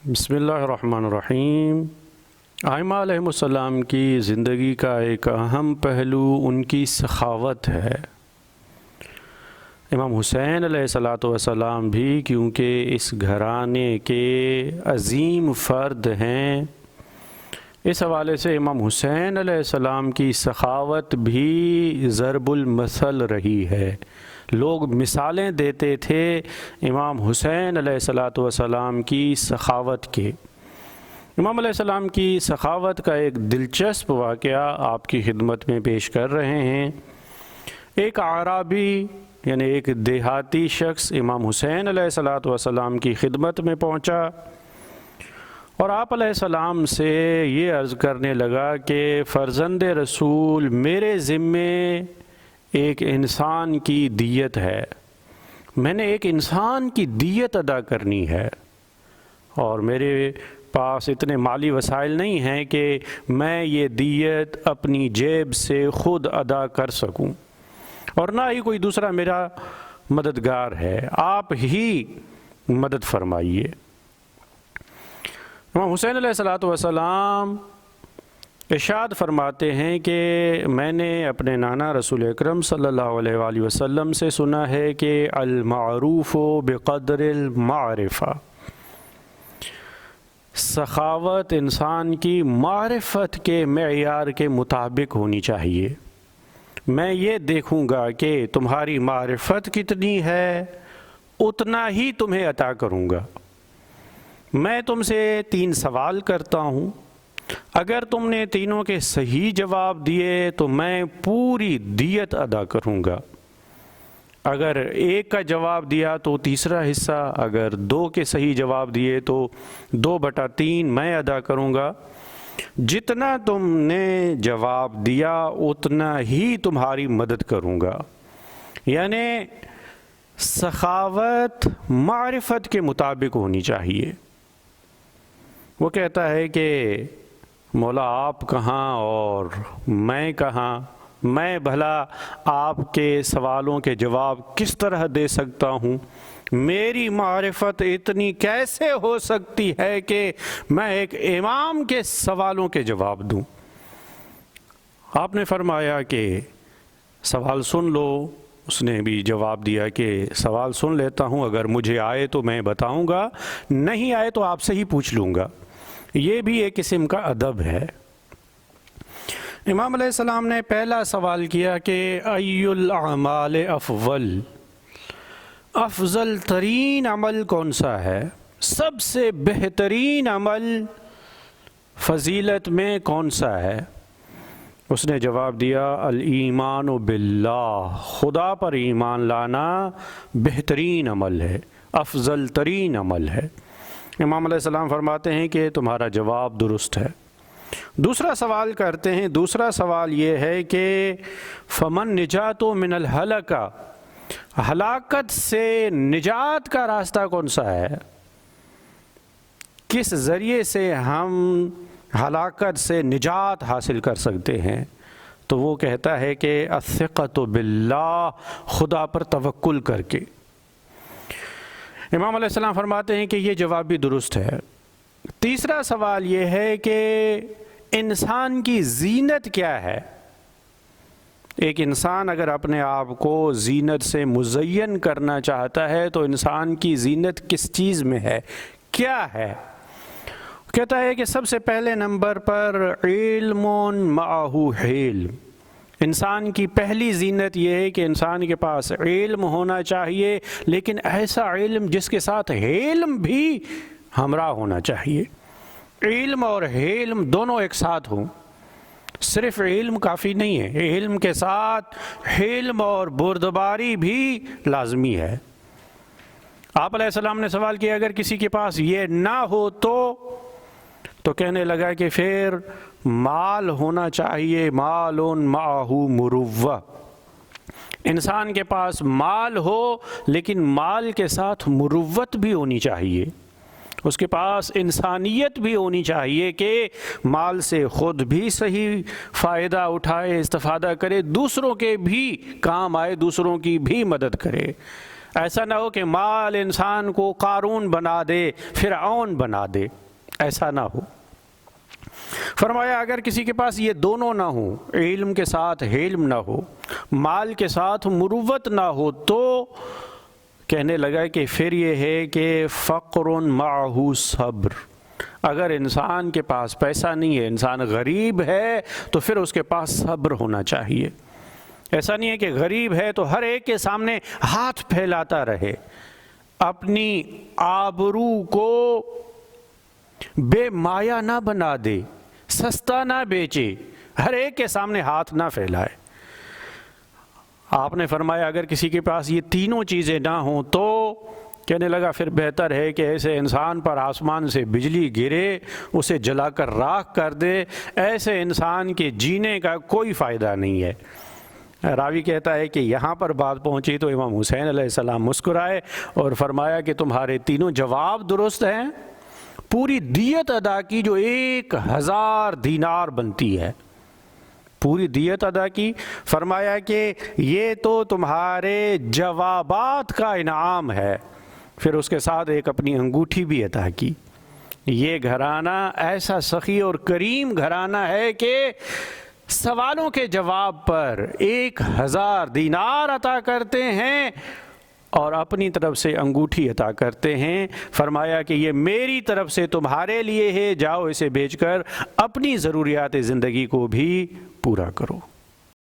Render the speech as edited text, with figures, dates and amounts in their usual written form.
بسم اللہ الرحمن الرحیم۔ ائمہ علیہم السلام کی زندگی کا ایک اہم پہلو ان کی سخاوت ہے۔ امام حسین علیہ السلام بھی کیونکہ اس گھرانے کے عظیم فرد ہیں، اس حوالے سے امام حسین علیہ السلام کی سخاوت بھی ضرب المثل رہی ہے۔ لوگ مثالیں دیتے تھے امام حسین علیہ السلام کی سخاوت کے۔ امام علیہ السلام کی سخاوت کا ایک دلچسپ واقعہ آپ کی خدمت میں پیش کر رہے ہیں۔ ایک اعرابی یعنی ایک دیہاتی شخص امام حسین علیہ السلام کی خدمت میں پہنچا اور آپ علیہ السلام سے یہ عرض کرنے لگا کہ فرزند رسول، میرے ذمے ایک انسان کی دیت ہے، میں نے ایک انسان کی دیت ادا کرنی ہے، اور میرے پاس اتنے مالی وسائل نہیں ہیں کہ میں یہ دیت اپنی جیب سے خود ادا کر سکوں، اور نہ ہی کوئی دوسرا میرا مددگار ہے، آپ ہی مدد فرمائیے۔ امام حسین علیہ السلام ارشاد فرماتے ہیں کہ میں نے اپنے نانا رسول اکرم صلی اللہ علیہ وآلہ وسلم سے سنا ہے کہ المعروف بقدر المعرفہ، سخاوت انسان کی معرفت کے معیار کے مطابق ہونی چاہیے۔ میں یہ دیکھوں گا کہ تمہاری معرفت کتنی ہے، اتنا ہی تمہیں عطا کروں گا۔ میں تم سے 3 سوال کرتا ہوں، اگر تم نے تینوں کے صحیح جواب دیے تو میں پوری دیت ادا کروں گا، اگر ایک کا جواب دیا تو تیسرا حصہ، اگر 2 کے صحیح جواب دیے تو 2/3 میں ادا کروں گا۔ جتنا تم نے جواب دیا اتنا ہی تمہاری مدد کروں گا۔ یعنی سخاوت معرفت کے مطابق ہونی چاہیے۔ وہ کہتا ہے کہ مولا آپ کہاں اور میں کہاں، میں بھلا آپ کے سوالوں کے جواب کس طرح دے سکتا ہوں؟ میری معرفت اتنی کیسے ہو سکتی ہے کہ میں ایک امام کے سوالوں کے جواب دوں؟ آپ نے فرمایا کہ سوال سن لو۔ اس نے بھی جواب دیا کہ سوال سن لیتا ہوں، اگر مجھے آئے تو میں بتاؤں گا، نہیں آئے تو آپ سے ہی پوچھ لوں گا۔ یہ بھی ایک قسم کا ادب ہے۔ امام علیہ السلام نے پہلا سوال کیا کہ ای الاعمال افضل، افضل ترین عمل کون سا ہے، سب سے بہترین عمل فضیلت میں کون سا ہے؟ اس نے جواب دیا الایمان باللہ، خدا پر ایمان لانا بہترین عمل ہے، افضل ترین عمل ہے۔ امام علیہ السلام فرماتے ہیں کہ تمہارا جواب درست ہے۔ دوسرا سوال کرتے ہیں، دوسرا سوال یہ ہے کہ فمن نجات من الہلکہ، ہلاکت سے نجات کا راستہ کون سا ہے؟ کس ذریعے سے ہم ہلاکت سے نجات حاصل کر سکتے ہیں؟ تو وہ کہتا ہے کہ الثقۃ باللہ، خدا پر توکل کر کے۔ امام علیہ السلام فرماتے ہیں کہ یہ جواب بھی درست ہے۔ تیسرا سوال یہ ہے کہ انسان کی زینت کیا ہے؟ ایک انسان اگر اپنے آپ کو زینت سے مزین کرنا چاہتا ہے تو انسان کی زینت کس چیز میں ہے، کیا ہے؟ کہتا ہے کہ سب سے پہلے نمبر پر علم معہ حلم، انسان کی پہلی زینت یہ ہے کہ انسان کے پاس علم ہونا چاہیے، لیکن ایسا علم جس کے ساتھ حلم بھی ہمراہ ہونا چاہیے۔ علم اور حلم دونوں ایک ساتھ ہوں، صرف علم کافی نہیں ہے، علم کے ساتھ حلم اور بردباری بھی لازمی ہے۔ آپ علیہ السلام نے سوال کیا اگر کسی کے پاس یہ نہ ہو تو کہنے لگا کہ پھر مال ہونا چاہیے، مال معہ مروہ، انسان کے پاس مال ہو لیکن مال کے ساتھ مروت بھی ہونی چاہیے، اس کے پاس انسانیت بھی ہونی چاہیے کہ مال سے خود بھی صحیح فائدہ اٹھائے، استفادہ کرے، دوسروں کے بھی کام آئے، دوسروں کی بھی مدد کرے۔ ایسا نہ ہو کہ مال انسان کو قارون بنا دے، فرعون بنا دے، ایسا نہ ہو۔ فرمایا اگر کسی کے پاس یہ دونوں نہ ہوں، علم کے ساتھ حلم نہ ہو، مال کے ساتھ مروت نہ ہو، تو کہنے لگا کہ پھر یہ ہے کہ فقر معہ صبر، اگر انسان کے پاس پیسہ نہیں ہے، انسان غریب ہے، تو پھر اس کے پاس صبر ہونا چاہیے۔ ایسا نہیں ہے کہ غریب ہے تو ہر ایک کے سامنے ہاتھ پھیلاتا رہے، اپنی آبرو کو بے مایہ نہ بنا دے، سستا نہ بیچے، ہر ایک کے سامنے ہاتھ نہ پھیلائے۔ آپ نے فرمایا اگر کسی کے پاس یہ تینوں چیزیں نہ ہوں تو کہنے لگا پھر بہتر ہے کہ ایسے انسان پر آسمان سے بجلی گرے، اسے جلا کر راکھ کر دے، ایسے انسان کے جینے کا کوئی فائدہ نہیں ہے۔ راوی کہتا ہے کہ یہاں پر بات پہنچی تو امام حسین علیہ السلام مسکرائے اور فرمایا کہ تمہارے تینوں جواب درست ہیں، پوری دیت ادا کی جو 1000 دینار بنتی ہے، پوری دیت ادا کی۔ فرمایا کہ یہ تو تمہارے جوابات کا انعام ہے، پھر اس کے ساتھ ایک اپنی انگوٹھی بھی عطا کی۔ یہ گھرانہ ایسا سخی اور کریم گھرانہ ہے کہ سوالوں کے جواب پر 1000 دینار عطا کرتے ہیں اور اپنی طرف سے انگوٹھی عطا کرتے ہیں۔ فرمایا کہ یہ میری طرف سے تمہارے لیے ہے، جاؤ اسے بیچ کر اپنی ضروریات زندگی کو بھی پورا کرو۔